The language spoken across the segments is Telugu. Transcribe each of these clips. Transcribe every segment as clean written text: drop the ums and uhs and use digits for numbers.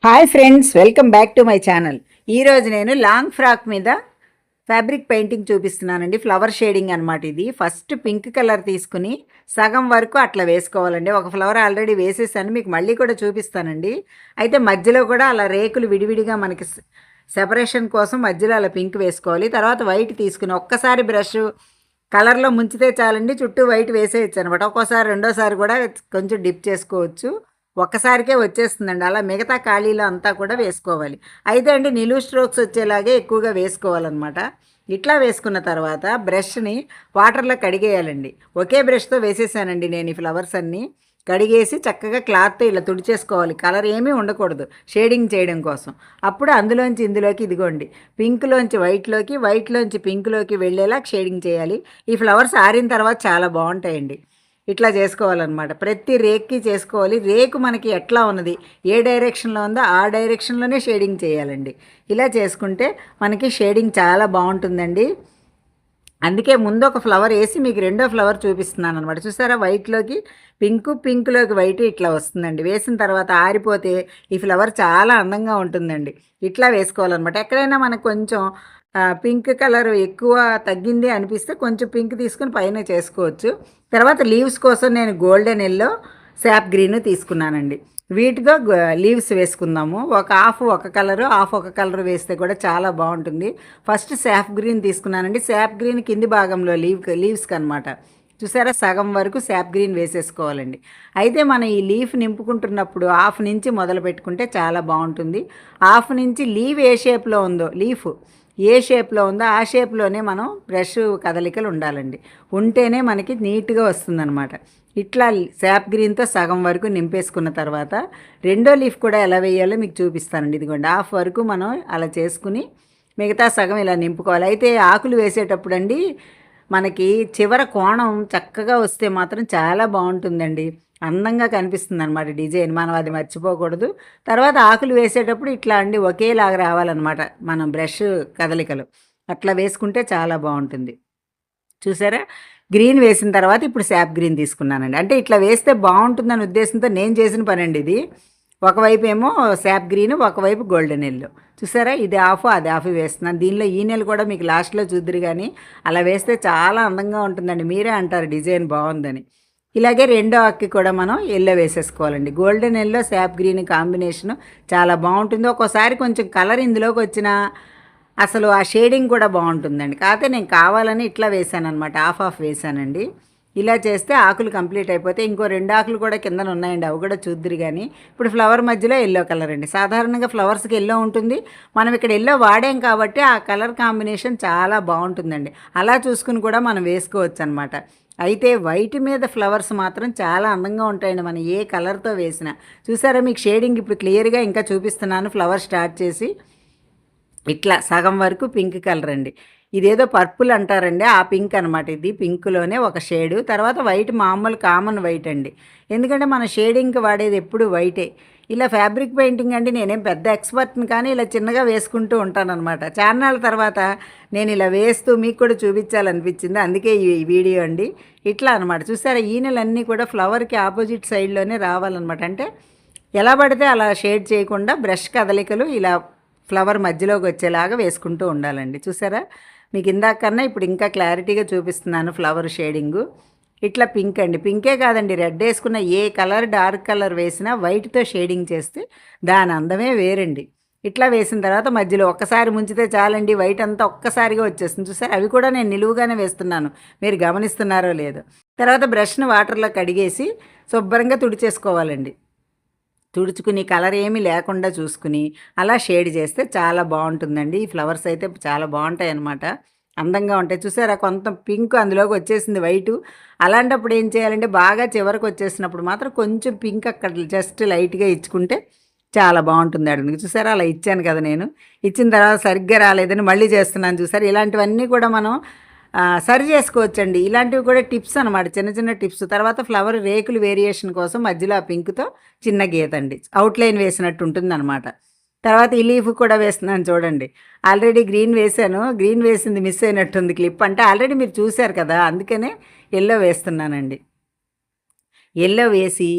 Hi friends, welcome back to my channel. ఈరోజు నేను లాంగ్ ఫ్రాక్ మీద ఫ్యాబ్రిక్ పెయింటింగ్ చూపిస్తున్నానండి. ఫ్లవర్ షేడింగ్ అనమాట. ఇది ఫస్ట్ పింక్ కలర్ తీసుకుని సగం వరకు అట్లా వేసుకోవాలండి. ఒక ఫ్లవర్ ఆల్రెడీ వేసేసాను, మీకు మళ్ళీ కూడా చూపిస్తానండి. అయితే మధ్యలో కూడా అలా రేకులు విడివిడిగా మనకి సెపరేషన్ కోసం మధ్యలో అలా పింక్ వేసుకోవాలి. తర్వాత వైట్ తీసుకుని ఒక్కసారి బ్రష్ కలర్లో ముంచితే చాలండి, చుట్టూ వైట్ వేసేయచ్చు అనమాట. ఒక్కోసారి రెండోసారి కూడా కొంచెం డిప్ చేసుకోవచ్చు. ఒక్కసారికే వచ్చేస్తుందండి. అలా మిగతా ఖాళీలో అంతా కూడా వేసుకోవాలి. అయితే అండి నిలువు స్ట్రోక్స్ వచ్చేలాగే ఎక్కువగా వేసుకోవాలన్నమాట. ఇట్లా వేసుకున్న తర్వాత బ్రష్ని వాటర్లో కడిగేయాలండి. ఒకే బ్రష్తో వేసేసానండి నేను ఈ ఫ్లవర్స్ అన్నీ. కడిగేసి చక్కగా క్లాత్తో ఇలా తుడిచేసుకోవాలి. కలర్ ఏమీ ఉండకూడదు షేడింగ్ చేయడం కోసం. అప్పుడు అందులోంచి ఇందులోకి ఇదిగోండి పింక్లోంచి వైట్లోకి, వైట్లోంచి పింక్లోకి వెళ్ళేలా షేడింగ్ చేయాలి. ఈ ఫ్లవర్స్ ఆరిన తర్వాత చాలా బాగుంటాయండి. ఇట్లా చేసుకోవాలన్నమాట. ప్రతి రేక్కి చేసుకోవాలి. రేకు మనకి ఎట్లా ఉన్నది, ఏ డైరెక్షన్లో ఉందో ఆ డైరెక్షన్లోనే షేడింగ్ చేయాలండి. ఇలా చేసుకుంటే మనకి షేడింగ్ చాలా బాగుంటుందండి. అందుకే ముందు ఒక ఫ్లవర్ వేసి మీకు రెండో ఫ్లవర్ చూపిస్తున్నాను అనమాట. చూసారా, వైట్లోకి పింక్లోకి వైట్ ఇట్లా వస్తుందండి. వేసిన తర్వాత ఆరిపోతే ఈ ఫ్లవర్ చాలా అందంగా ఉంటుందండి. ఇట్లా వేసుకోవాలన్నమాట. ఎక్కడైనా మనకు కొంచెం పింక్ కలర్ ఎక్కువ తగ్గింది అనిపిస్తే కొంచెం పింక్ తీసుకుని పైన చేసుకోవచ్చు. తర్వాత లీవ్స్ కోసం నేను గోల్డెన్ ఎల్లో, శాప్ గ్రీన్ తీసుకున్నానండి. వీటితో లీవ్స్ వేసుకుందాము. ఒక కలరు ఒక కలర్ వేస్తే కూడా చాలా బాగుంటుంది. ఫస్ట్ శాప్ గ్రీన్ తీసుకున్నానండి. శాప్ గ్రీన్ కింది భాగంలో లీవ్స్కి అనమాట. చూసారా, సగం వరకు శాప్ గ్రీన్ వేసేసుకోవాలండి. అయితే మనం ఈ లీఫ్ నింపుకుంటున్నప్పుడు హాఫ్ నుంచి మొదలు పెట్టుకుంటే చాలా బాగుంటుంది. హాఫ్ నుంచి లీవ్ ఏ షేప్లో ఉందో, లీఫ్ ఏ షేప్లో ఉందో ఆ షేప్లోనే మనం బ్రష్ కదలికలు ఉండాలండి. ఉంటేనే మనకి నీట్గా వస్తుందన్నమాట. ఇట్లా శాప్ గ్రీన్తో సగం వరకు నింపేసుకున్న తర్వాత రెండో లీఫ్ కూడా ఎలా వేయాలో మీకు చూపిస్తానండి. ఇదిగోండి, హాఫ్ వరకు మనం అలా చేసుకుని మిగతా సగం ఇలా నింపుకోవాలి. అయితే ఆకులు వేసేటప్పుడు అండి మనకి చివర కోణం చక్కగా వస్తే మాత్రం చాలా బాగుంటుందండి. అందంగా కనిపిస్తుంది అనమాట డిజైన్. మనం అది మర్చిపోకూడదు. తర్వాత ఆకులు వేసేటప్పుడు ఇట్లా అండి ఒకేలాగా రావాలన్నమాట మనం బ్రష్ కదలికలు. అట్లా వేసుకుంటే చాలా బాగుంటుంది. చూసారా, గ్రీన్ వేసిన తర్వాత ఇప్పుడు శాప్ గ్రీన్ తీసుకున్నానండి. అంటే ఇట్లా వేస్తే బాగుంటుందని ఉద్దేశంతో నేను చేసిన పని అండి ఇది. ఒకవైపు ఏమో శాప్ గ్రీన్, ఒకవైపు గోల్డెన్ ఎల్లో. చూసారా, ఇది అది ఆఫ్ వేస్తున్నాను. దీనిలో ఈ నెల కూడా మీకు లాస్ట్లో చూద్దరు, కానీ అలా వేస్తే చాలా అందంగా ఉంటుందండి. మీరే అంటారు డిజైన్ బాగుందని. ఇలాగే రెండో అక్కి కూడా మనం ఎల్లో వేసేసుకోవాలండి. Golden yellow, SAAP green combination చాలా బాగుంటుంది. ఒక్కోసారి కొంచెం కలర్ ఇందులోకి వచ్చినా అసలు ఆ షేడింగ్ కూడా బాగుంటుందండి. కాకపోతే నేను కావాలని ఇట్లా వేసాను అనమాట, హాఫ్ వేసానండి. ఇలా చేస్తే ఆకులు కంప్లీట్ అయిపోతే ఇంకో రెండు ఆకులు కూడా కిందన ఉన్నాయండి, అవి కూడా చూద్దరు. కానీ ఇప్పుడు ఫ్లవర్ మధ్యలో ఎల్లో కలర్ అండి. సాధారణంగా ఫ్లవర్స్కి ఎల్లో ఉంటుంది. మనం ఇక్కడ ఎల్లో వాడాం కాబట్టి ఆ కలర్ కాంబినేషన్ చాలా బాగుంటుందండి. అలా చూసుకుని కూడా మనం వేసుకోవచ్చు అనమాట. అయితే వైట్ మీద ఫ్లవర్స్ మాత్రం చాలా అందంగా ఉంటాయండి, మనం ఏ కలర్తో వేసినా. చూసారా, మీకు షేడింగ్ ఇప్పుడు క్లియర్గా ఇంకా చూపిస్తున్నాను. ఫ్లవర్ స్టార్ట్ చేసి ఇట్లా సగం వరకు పింక్ కలర్ అండి. ఇదేదో పర్పుల్ అంటారండి, ఆ పింక్ అనమాట. ఇది పింక్లోనే ఒక షేడు. తర్వాత వైట్ మామూలు కామన్ వైట్ అండి. ఎందుకంటే మన షేడింగ్కి వాడేది ఎప్పుడు వైటే. ఇలా ఫ్యాబ్రిక్ పెయింటింగ్ అండి నేనేం పెద్ద ఎక్స్పర్ట్ని, కానీ ఇలా చిన్నగా వేసుకుంటూ ఉంటానన్నమాట. చాన్నాళ్ళ తర్వాత నేను ఇలా వేస్తూ మీకు కూడా చూపించాలనిపించింది, అందుకే ఈ వీడియో అండి. ఇట్లా అనమాట. చూసారా, ఈనెలన్నీ కూడా ఫ్లవర్కి ఆపోజిట్ సైడ్లోనే రావాలన్నమాట. అంటే ఎలా పడితే అలా షేడ్ చేయకుండా బ్రష్ కదలికలు ఇలా ఫ్లవర్ మధ్యలోకి వచ్చేలాగా వేసుకుంటూ ఉండాలండి. చూసారా, మీకు ఇందాకన్నా ఇప్పుడు ఇంకా క్లారిటీగా చూపిస్తున్నాను ఫ్లవర్ షేడింగు. ఇట్లా పింక్ అండి, పింకే కాదండి, రెడ్ వేసుకున్న ఏ కలర్ డార్క్ కలర్ వేసినా వైట్తో షేడింగ్ చేస్తే దాని అందమే వేరండి. ఇట్లా వేసిన తర్వాత మధ్యలో ఒక్కసారి ముంచితే చాలండి, వైట్ అంతా ఒక్కసారిగా వచ్చేస్తుంది. చూసారు, అవి కూడా నేను నిలువుగానే వేస్తున్నాను, మీరు గమనిస్తున్నారో లేదో. తర్వాత బ్రష్ను వాటర్లో కడిగేసి శుభ్రంగా తుడిచేసుకోవాలండి. తుడుచుకుని కలర్ ఏమీ లేకుండా చూసుకుని అలా షేడ్ చేస్తే చాలా బాగుంటుందండి. ఈ ఫ్లవర్స్ అయితే చాలా బాగుంటాయి అన్నమాట, అందంగా ఉంటాయి. చూసారా, కొంత పింక్ అందులోకి వచ్చేసింది వైటు. అలాంటప్పుడు ఏం చేయాలంటే బాగా చివరికి వచ్చేసినప్పుడు మాత్రం కొంచెం పింక్ అక్కడ జస్ట్ లైట్గా ఇచ్చుకుంటే చాలా బాగుంటుంది అడుగు. చూసారా, అలా ఇచ్చాను కదా నేను. ఇచ్చిన తర్వాత సరిగ్గా రాలేదని మళ్ళీ చేస్తున్నాను. చూసారు, ఇలాంటివన్నీ కూడా మనం సరి చేసుకోవచ్చండి. ఇలాంటివి కూడా టిప్స్ అనమాట, చిన్న చిన్న టిప్స్. తర్వాత ఫ్లవర్ రేకులు వేరియేషన్ కోసం మధ్యలో ఆ పింక్తో చిన్న గీత అండి, అవుట్లైన్ వేసినట్టు ఉంటుంది అనమాట. తర్వాత ఈ లీఫ్ కూడా వేస్తున్నాను చూడండి. ఆల్రెడీ గ్రీన్ వేసాను, గ్రీన్ వేసింది మిస్ అయినట్టుంది క్లిప్. అంటే ఆల్రెడీ మీరు చూశారు కదా, అందుకనే ఎల్లో వేస్తున్నానండి. ఎల్లో వేసి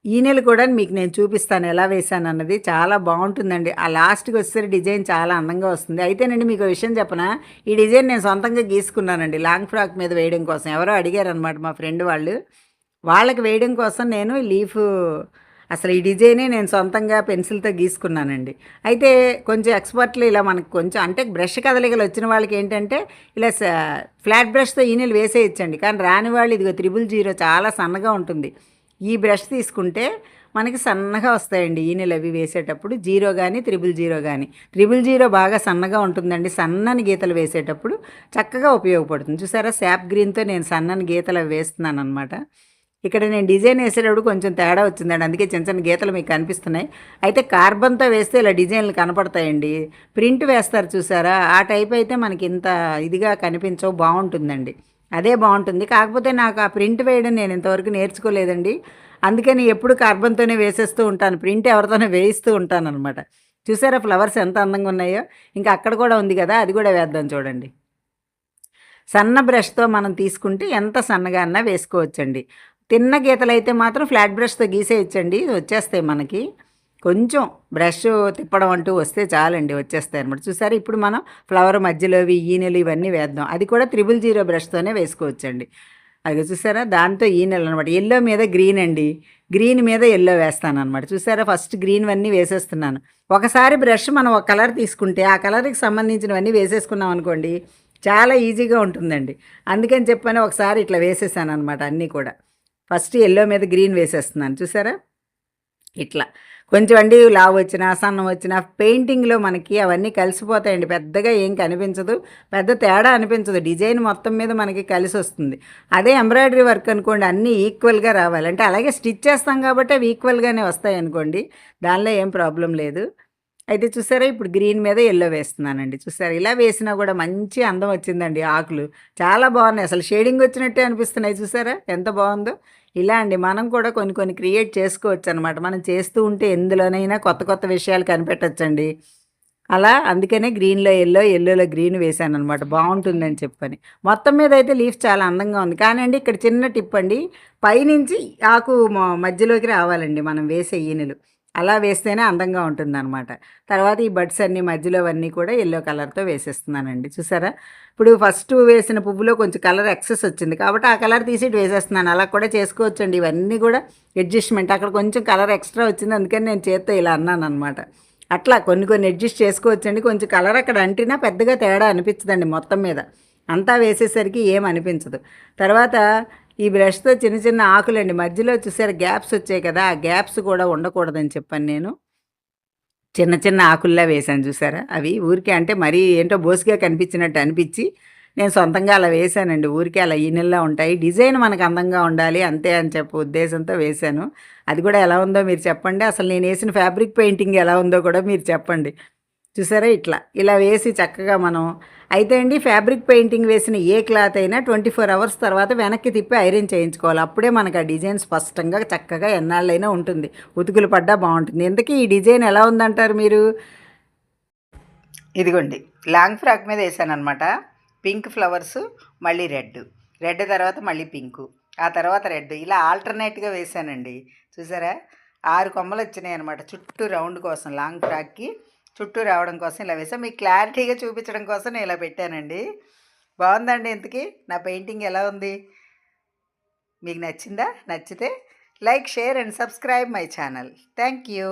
ఈనెలు కూడా మీకు నేను చూపిస్తాను ఎలా వేశానన్నది. చాలా బావుంటుందండి. ఆ లాస్ట్‌కి వచ్చేసరికి డిజైన్ చాలా అందంగా వస్తుంది. అయితేనండి మీకో విషయం చెప్పనా? ఈ డిజైన్ నేను సొంతంగా గీసుకున్నానండి. లాంగ్ ఫ్రాక్ మీద వేయడం కోసం. ఎవరో అడిగారనమాట మా ఫ్రెండ్ వాళ్ళు. వాళ్ళకి వేయడం కోసం నేను లీఫు అసలు ఈ డిజైనే నేను సొంతంగా పెన్సిల్‌తో గీసుకున్నానండి. అయితే కొంచెం ఎక్స్‌పర్ట్‌లు ఇలా మనకు కొంచెం అంటే బ్రష్ కదలికలు వచ్చిన వాళ్ళకేంటంటే ఇలా ఫ్లాట్ బ్రష్‌తో ఈనెలు వేసేయొచ్చండి. కానీ రాని వాళ్ళు ఇదిగో 000 చాలా సన్నగా ఉంటుంది. ఈ బ్రష్ తీసుకుంటే మనకి సన్నగా వస్తాయండి ఈనెలు అవి వేసేటప్పుడు. 0 గాని, 000 గాని. 000 బాగా సన్నగా ఉంటుందండి. సన్నని గీతలు వేసేటప్పుడు చక్కగా ఉపయోగపడుతుంది. చూసారా శాప్ గ్రీన్‌తో నేను సన్నని గీతలు అవి వేస్తున్నాననమాట. ఇక్కడ నేను డిజైన్ వేసేటప్పుడు కొంచెం తేడా వచ్చిందండి. అందుకే చిన్న చిన్న గీతలు మీకు కనిపిస్తున్నాయి. అయితే కార్బన్‌తో వేస్తే ఇలా డిజైన్‌లు కనపడతాయండి. ప్రింట్ వేస్తారు చూసారా? ఆ టైప్ అయితే మనకి ఇంత ఇదిగా కనిపించవు. బావుంటుందండి. అదే బావుంటుంది. కాకపోతే నాకు ఆ ప్రింట్ వేయడం నేను ఇంతవరకు నేర్చుకోలేదండి. అందుకని ఎప్పుడు కార్బన్‌తోనే వేసేస్తూ ఉంటాను. ప్రింట్ ఎవరితోనో వేయిస్తూ ఉంటాననమాట. చూసారా ఫ్లవర్స్ ఎంత అందంగా ఉన్నాయో? ఇంకా అక్కడ కూడా ఉంది కదా! అది కూడా వేద్దాం చూడండి. సన్న బ్రష్‌తో మనం తీసుకుంటే ఎంత సన్నగా అన్నా వేసుకోవచ్చండి. తిన్న గీతలైతే మాత్రం ఫ్లాట్ బ్రష్‌తో గీసేయొచ్చండి. వచ్చేస్తాయి మనకి. కొంచెం బ్రష్ తిప్పడం అంటూ వస్తే చాలండి వచ్చేస్తాయనమాట. చూసారా ఇప్పుడు మనం ఫ్లవర్ మధ్యలోవి ఈనెలు ఇవన్నీ వేద్దాం. అది కూడా 000 బ్రష్‌తోనే వేసుకోవచ్చండి. అదిగో చూసారా దాంతో ఈనెలనమాట. యెల్లో మీద గ్రీన్ అండి. గ్రీన్ మీద యెల్లో వేస్తాననమాట. చూసారా ఫస్ట్ గ్రీన్‌వన్నీ వేసేస్తున్నాను. ఒకసారి బ్రష్ మనం ఒక కలర్ తీసుకుంటే ఆ కలర్‌కి సంబంధించినవన్నీ వేసేసుకున్నాం అనుకోండి చాలా ఈజీగా ఉంటుందండి. అందుకని చెప్పని ఒకసారి ఇట్లా వేసేసాననమాట అన్నీ కూడా. ఫస్ట్ యెల్లో మీద గ్రీన్ వేసేస్తున్నాను చూసారా? ఇట్లా. కొంచెం అండి లావొచ్చినా, సన్నం పెయింటింగ్‌లో మనకి అవన్నీ కలిసిపోతాయండి. పెద్దగా ఏం కనిపించదు. పెద్ద తేడా అనిపించదు. డిజైన్ మొత్తం మీద మనకి కలిసొస్తుంది. అదే ఎంబ్రాయిడరీ వర్క్ అనుకోండి అన్నీ ఈక్వల్‌గా రావాలి. అంటే అలాగే స్టిచ్ చేస్తాం కాబట్టి అవి ఈక్వల్‌గానే వస్తాయనుకోండి. దానిలో ఏం ప్రాబ్లమ్ లేదు. అయితే చూసారా ఇప్పుడు గ్రీన్ మీద యెల్లో వేస్తున్నానండి. చూసారా ఇలా వేసినా కూడా మంచి అందం వచ్చిందండి ఆకులు. చాలా బాగున్నాయి. అసలు షేడింగ్ వచ్చినట్టే అనిపిస్తున్నాయి చూసారా? ఎంత బావుందో. ఇలా అండి మనం కూడా కొన్ని కొన్ని క్రియేట్ చేసుకోవచ్చనమాట. మనం చేస్తూ ఉంటే ఎందులోనైనా కొత్త కొత్త విషయాలు కనిపెట్టొచ్చండి. అలా అందుకనే గ్రీన్‌లో యెల్లో, యెల్లోలో గ్రీన్ వేశాననమాట. బావుంటుందని చెప్పని. మొత్తం మీద అయితే లీఫ్ చాలా అందంగా ఉంది. కానీ అండి ఇక్కడ చిన్న టిప్ అండి. పైనుంచి ఆకు మధ్యలోకి రావాలండి మనం వేసే ఈనెలు. అలా వేస్తేనే అందంగా ఉంటుందనమాట. తర్వాత ఈ బడ్స్ అన్నీ మధ్యలోవన్నీ కూడా యెల్లో కలర్‌తో వేసేస్తున్నానండి. చూసారా? ఇప్పుడు ఫస్ట్ వేసిన పువ్వులో కొంచెం కలర్ ఎక్సెస్ వచ్చింది. కాబట్టి ఆ కలర్ తీసి ఇటు వేసేస్తున్నాను. అలా కూడా చేసుకోవచ్చండి. ఇవన్నీ కూడా అడ్జస్ట్‌మెంట్. అక్కడ కొంచెం కలర్ ఎక్స్‌ట్రా వచ్చింది. అందుకని నేను చేత్తో ఇలా అన్నాననమాట. అట్లా కొన్ని కొన్ని అడ్జస్ట్ చేసుకోవచ్చండి. కొంచెం కలర్ అక్కడ అంటినా పెద్దగా తేడా అనిపించదండి మొత్తం మీద. అంతా వేసేసరికి ఏం అనిపించదు. తర్వాత ఈ బ్రష్‌తో చిన్న చిన్న ఆకులండి మధ్యలో చూసారా గ్యాప్స్ వచ్చాయి కదా! ఆ గ్యాప్స్ కూడా ఉండకూడదని చెప్పని నేను చిన్న చిన్న ఆకుల్లా వేశాను చూసారా? అవి ఊరికే అంటే మరీ ఏంటో బోసిగా కనిపించినట్టు అనిపిచ్చి, నేను సొంతంగా అలా వేశానండి. ఊరికే అలా ఈనెల్లా ఉంటాయి. డిజైన్ మనకు అందంగా ఉండాలి అంతే అని చెప్పి ఉద్దేశంతో వేశాను. అది కూడా ఎలా ఉందో మీరు చెప్పండి. అసలు నేనేసిన ఫ్యాబ్రిక్ పెయింటింగ్ ఎలా ఉందో కూడా మీరు చెప్పండి. చూసారా ఇట్లా. ఇలా వేసి చక్కగా మనం అయితే అండి ఫ్యాబ్రిక్ పెయింటింగ్ వేసిన ఏ క్లాత్ అయినా 24 అవర్స్ తర్వాత వెనక్కి తిప్పి ఐరన్ చేయించుకోవాలి. అప్పుడే మనకు ఆ డిజైన్ స్పష్టంగా చక్కగా ఎన్నాళ్ళైనా ఉంటుంది. ఉతుకులు పడ్డా బావుంటుంది. ఇంతకీ ఈ డిజైన్ ఎలా ఉందంటారు మీరు? ఇదిగోండి లాంగ్ ఫ్రాక్ మీద వేసాననమాట. పింక్ ఫ్లవర్సు, మళ్ళీ రెడ్. రెడ్ తర్వాత మళ్ళీ పింకు. ఆ తర్వాత రెడ్. ఇలా ఆల్టర్నేట్‌గా వేశానండి. చూసారా? 6 కొమ్మలొచ్చినాయనమాట. చుట్టూ రౌండ్ కోసం లాంగ్ ఫ్రాక్‌కి చుట్టూ రావడం కోసం ఇలా వేసా. మీకు క్లారిటీగా చూపించడం కోసం నేను ఇలా పెట్టానండి. బావుందండి ఇంతకీ? నా పెయింటింగ్ ఎలా ఉంది? మీకు నచ్చిందా? నచ్చితే like, share and subscribe my channel. Thank you.